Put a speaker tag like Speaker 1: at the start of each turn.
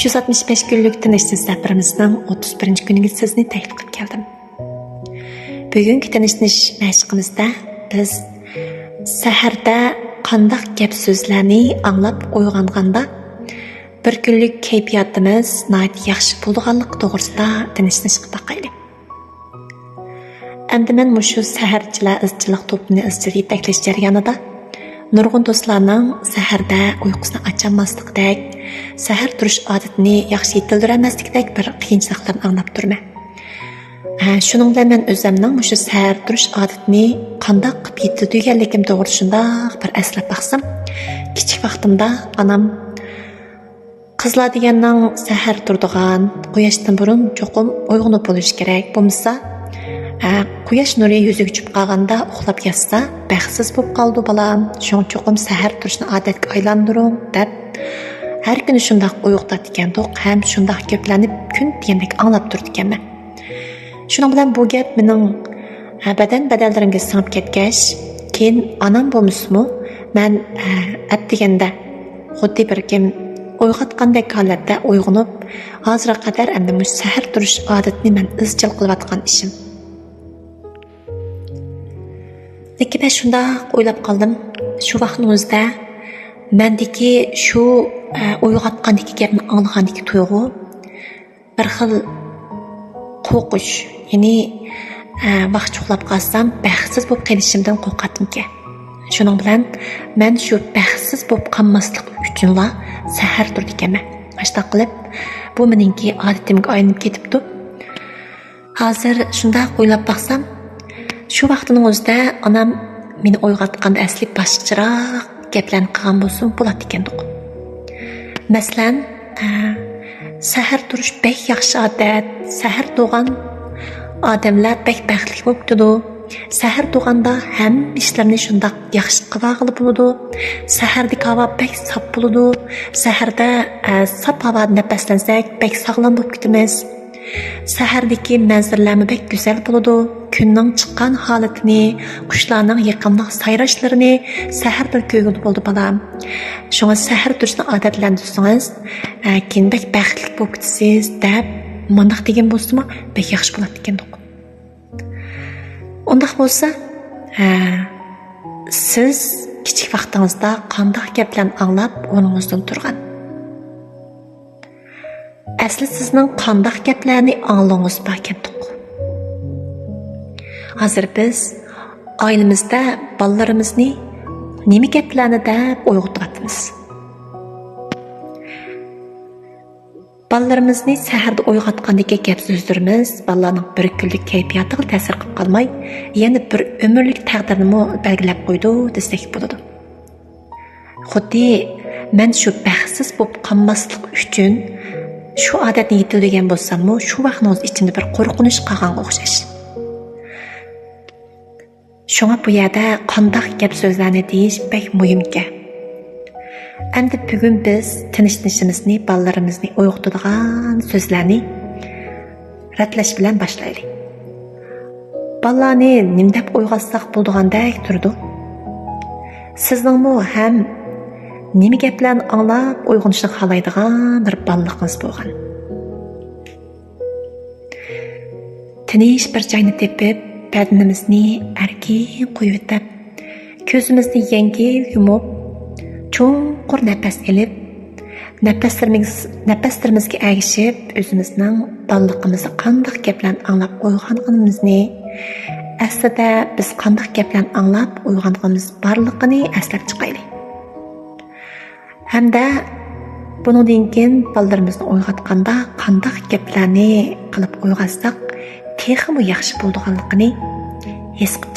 Speaker 1: 365 günlük tanıştığınız safarimizning 31 kuniga sizni taklif qilib keldim. Bugungi tanishish mashqimizda biz saharda qanday gap so'zlarni anglab uyg'onganda bir kunlik kayfiyatimiz nihoyat yaxshi bo'lganligi to'g'risida tanishishga taqaylik. Endi men mushu saharchilar izchillik to'pini izchil yetaklash jarayonida nurg'un do'stlarning saharda uyqusini ocholmaslikdek, sahar turish odatini yaxshi yetildirmaslikdek bir qiyinchiliklarni anglab turman. Shuning bilan men o'zimning mushu sahar turish odatini qanday qilib yetildirganligim to'g'risida bir eslab baqsam, kichik vaqtimda onam qizlar deganning sahar turadigan, quyoshdan burun cho'qim uyg'onib bo'lish kerak, bo'lmasa quyosh nuri yuziga tushib qolganda uxlab yotsa baxtsiz bo'lib qoldi bolam, shuning cho'qim sahar turishni odatga aylantiring deb har kuni shundoq uyg'otat ekandiq, ham shundoq gaplanib kun degandek anglab turdi ekanman. Shuning bilan bu gap mening badalarimga singib ketgach, keyin onam bo'lmasmi, men deganda xuddi bir kim uyg'otgandek holatda uyg'onib, hozirga qadar endi bu sahar turish odatini men izchil qilayotgan ishim. Lekin ben shunda o'ylab qoldim, shu vaqtning o'zida mendagi shu uyg'otgandagi gapni anglagandagi tuyg'u bir xil qo'rqish, ya'ni vaqt uxlab qolsam baxtsiz bo'lib qolishimdan qo'rqatdimki. Shuning bilan men shu baxtsiz bo'lib qolmaslik uchunla sahar turdi ekanman. Ashta qilib bu meningki odatimga aylanib ketibdi. Hozir shunda o'ylab baqsam, shu vaqtning o'zida onam meni uyg'otganda asli boshqacharoq gaplarni qilgan bo'lsa bo'ladi ekandiq. Masalan, sahar turish bek yaxshi odat, sahar tug'an odamlar bek baxtli bo'lib turadi. Sahar tug'anda ham ishlarni shundoq yaxshi qilib bo'ladi. Sahardagi havo bek sop bo'ladi. Saharda sop havoda nafaslansak bek sog'lom bo'lib ketamiz. Sahardagi manzaralar bek go'zal bo'ladi. Kunning chiqqan holatini, qushlarning yaqinlik sayrashlarini saharda ko'rgan bo'ldi bolam. Shunga sahar turishni odatlantirsangiz, keyin bek baxtli bo'lib ketasiz deb mundaq degan bo'lsa-mu, bek yaxshi bo'ladi ekandiq. Undaq bo'lsa, siz kichik vaqtingizda qanday gaplarni anglab o'rningizdan turgan? Asli sizning qanday gaplarni anglangiz bor ekandiq? Hozir biz oilamizda bolalarimizni nima gaplarni deb uyg'otyapmiz? Bolalarimizni saharda uyg'otgandagi gap so'zlarimiz bolalarning bir kunlik kayfiyatiga ta'sir qilib qolmay, yana bir umrlik taqdirini belgilab qo'ydi desak bo'ladi. Xuddi men shu baxtsiz bo'lib qolmaslik uchun shu odatni yetilgan bo'lsam-mu, shu vaqtning ichimda bir qo'rqinish qolganga o'xshash. Shunga bu yerda qanday gap so'zlarni deyish bek muhimki. Endi bugun biz tinchligimizni, bolalarimizni uyg'otadigan so'zlarni ratlash bilan boshlaylik. Bolalarni nima deb uyg'otsak bo'ldigandek turdi. Sizningmi ham nima gaplarni anglab uyg'onishni xohlaydigan bir bolaligingiz bo'lgan. Tinch bir joyni tepib, badanimizni erkin qo'yib, ko'zimizni yengil yumib, cho'nqur nafas olib, nafaslarimizga ergishib, o'zimizning bolaligimizda qanday gaplarni anglab uyg'onganimizni, aslida biz qanday gaplarni anglab uyg'onganimiz borligini eslab chiqaylik. Hamda bundan keyin bolalarimizni uyg'otganda qanday gaplarni qilib uyg'otsak, texmi yaxshi bo'lganligini his qilib